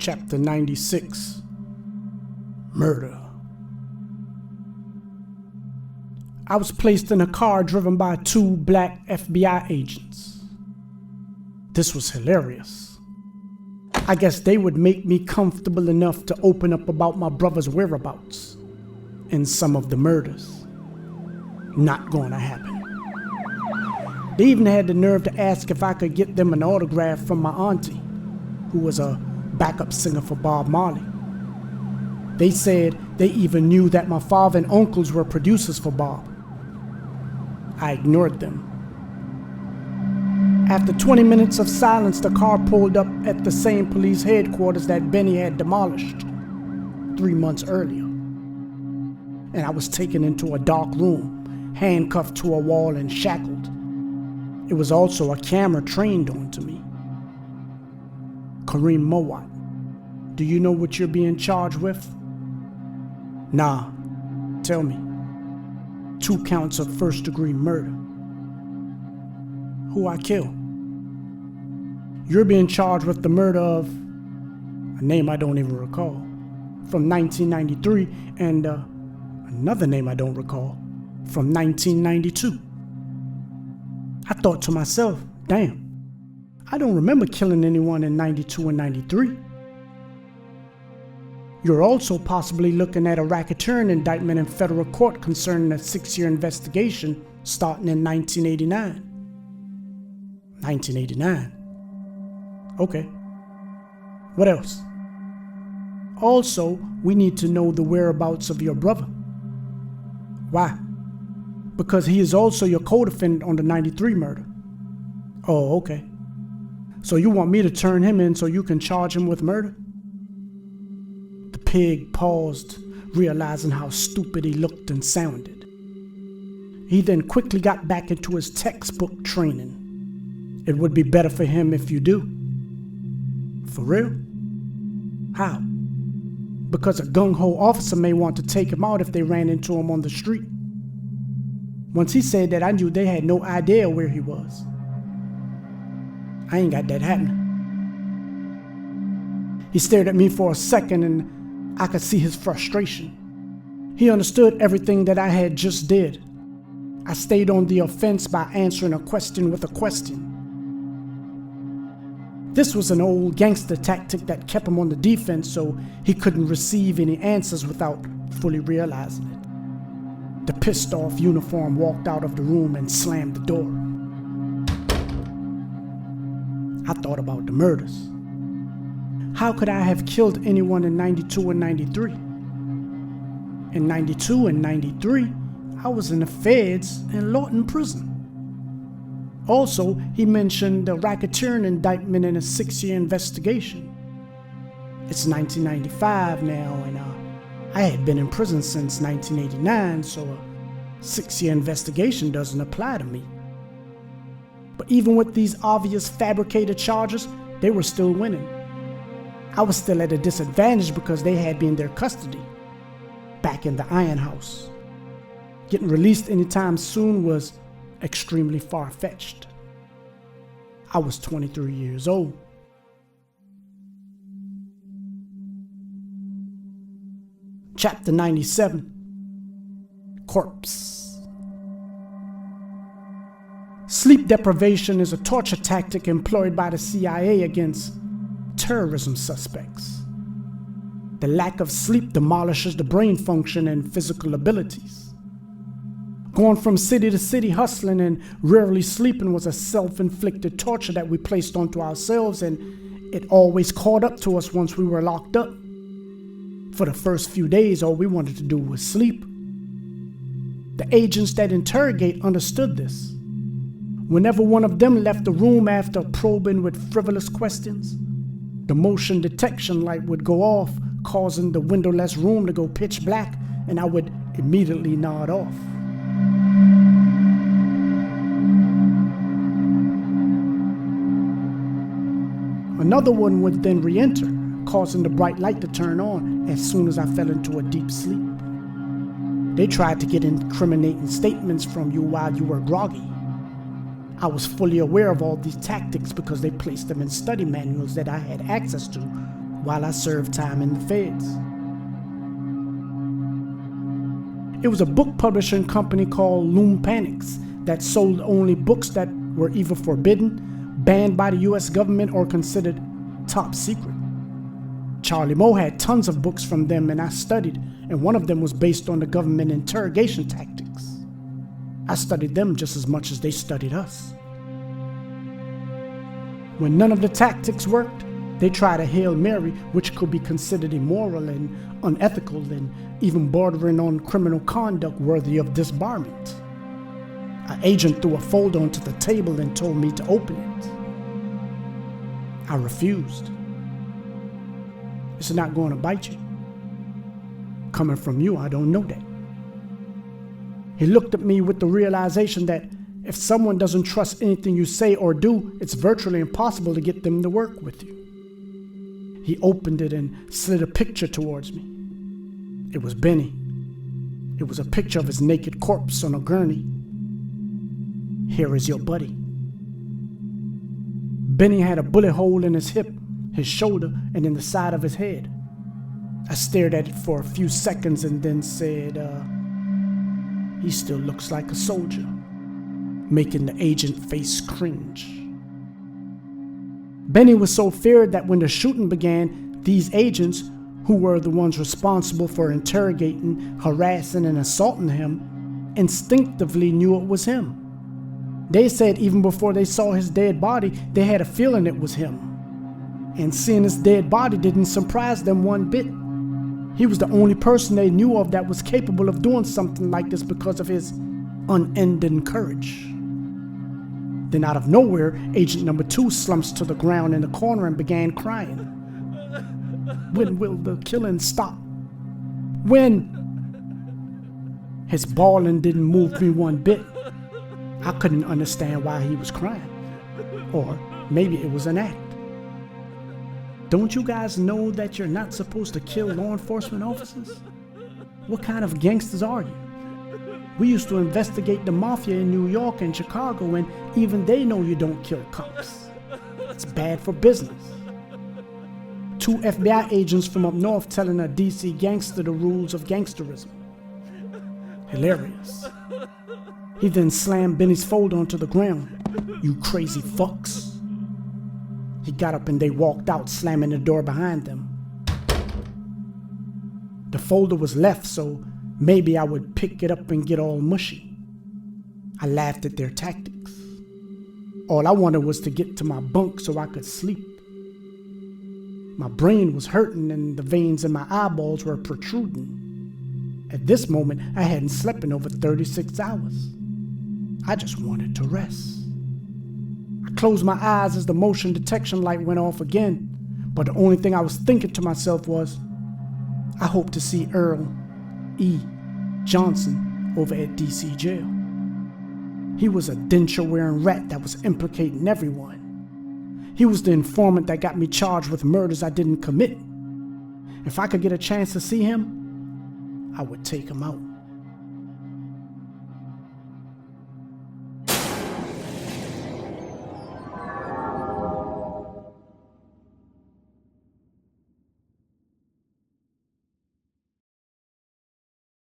Chapter 96. Murder. I was placed in a car driven by 2 black FBI agents. This was hilarious. I guess they would make me comfortable enough to open up about my brother's whereabouts and some of the murders. Not gonna happen. They even had the nerve to ask if I could get them an autograph from my auntie, who was a backup singer for Bob Marley. They said they even knew that my father and uncles were producers for Bob. I ignored them. After 20 minutes of silence, the car pulled up at the same police headquarters that Benny had demolished 3 months earlier. And I was taken into a dark room, handcuffed to a wall and shackled. It was also a camera trained onto me. Kareem Mowat, do you know what you're being charged with? Nah, tell me. 2 counts of first-degree murder. Who I kill? You're being charged with the murder of a name I don't even recall, from 1993, and another name I don't recall, from 1992. I thought to myself, damn, I don't remember killing anyone in 92 and 93. You're also possibly looking at a racketeering indictment in federal court concerning a 6-year investigation starting in 1989. 1989. Okay. What else? Also, we need to know the whereabouts of your brother. Why? Because he is also your co-defendant on the 93 murder. Oh, okay. So you want me to turn him in so you can charge him with murder? The pig paused, realizing how stupid he looked and sounded. He then quickly got back into his textbook training. It would be better for him if you do. For real? How? Because a gung-ho officer may want to take him out if they ran into him on the street. Once he said that, I knew they had no idea where he was. I ain't got that happening. He stared at me for a second and I could see his frustration. He understood everything that I had just did. I stayed on the offense by answering a question with a question. This was an old gangster tactic that kept him on the defense so he couldn't receive any answers without fully realizing it. The pissed off uniform walked out of the room and slammed the door. I thought about the murders. How could I have killed anyone in 92 and 93? In 92 and 93, I was in the feds in Lawson prison. Also, he mentioned the racketeering indictment in a 6-year investigation. It's 1995 now, and I had been in prison since 1989, so a 6-year investigation doesn't apply to me. But even with these obvious fabricated charges, they were still winning. I was still at a disadvantage because they had me in their custody, back in the Iron House. Getting released anytime soon was extremely far-fetched. I was 23 years old. Chapter 97. Corpse. Sleep deprivation is a torture tactic employed by the CIA against terrorism suspects. The lack of sleep demolishes the brain function and physical abilities. Going from city to city hustling and rarely sleeping was a self-inflicted torture that we placed onto ourselves, and it always caught up to us once we were locked up. For the first few days, all we wanted to do was sleep. The agents that interrogate understood this. Whenever one of them left the room after probing with frivolous questions, the motion detection light would go off, causing the windowless room to go pitch black, and I would immediately nod off. Another one would then re-enter, causing the bright light to turn on as soon as I fell into a deep sleep. They tried to get incriminating statements from you while you were groggy. I was fully aware of all these tactics because they placed them in study manuals that I had access to while I served time in the feds. It was a book publishing company called Loom Panics that sold only books that were either forbidden, banned by the US government, or considered top secret. Charlie Moe had tons of books from them, and I studied, and one of them was based on the government interrogation tactics. I studied them just as much as they studied us. When none of the tactics worked, they tried a Hail Mary, which could be considered immoral and unethical and even bordering on criminal conduct worthy of disbarment. An agent threw a folder onto the table and told me to open it. I refused. It's not going to bite you. Coming from you, I don't know that. He looked at me with the realization that if someone doesn't trust anything you say or do, it's virtually impossible to get them to work with you. He opened it and slid a picture towards me. It was Benny. It was a picture of his naked corpse on a gurney. Here is your buddy. Benny had a bullet hole in his hip, his shoulder, and in the side of his head. I stared at it for a few seconds and then said, he still looks like a soldier, making the agent face cringe. Benny was so feared that when the shooting began, these agents, who were the ones responsible for interrogating, harassing, and assaulting him, instinctively knew it was him. They said even before they saw his dead body, they had a feeling it was him. And seeing his dead body didn't surprise them one bit. He was the only person they knew of that was capable of doing something like this because of his unending courage. Then out of nowhere, Agent Number 2 slumps to the ground in the corner and began crying. When will the killing stop? When? His bawling didn't move me one bit. I couldn't understand why he was crying. Or maybe it was an act. Don't you guys know that you're not supposed to kill law enforcement officers? What kind of gangsters are you? We used to investigate the mafia in New York and Chicago, and even they know you don't kill cops. It's bad for business. 2 FBI agents from up north telling a DC gangster the rules of gangsterism. Hilarious. He then slammed Benny's folder onto the ground. You crazy fucks. He got up and they walked out, slamming the door behind them. The folder was left, so maybe I would pick it up and get all mushy. I laughed at their tactics. All I wanted was to get to my bunk so I could sleep. My brain was hurting and the veins in my eyeballs were protruding. At this moment, I hadn't slept in over 36 hours. I just wanted to rest. I closed my eyes as the motion detection light went off again, but the only thing I was thinking to myself was, I hope to see Earl E. Johnson over at DC jail. He was a denture-wearing rat that was implicating everyone. He was the informant that got me charged with murders I didn't commit. If I could get a chance to see him, I would take him out.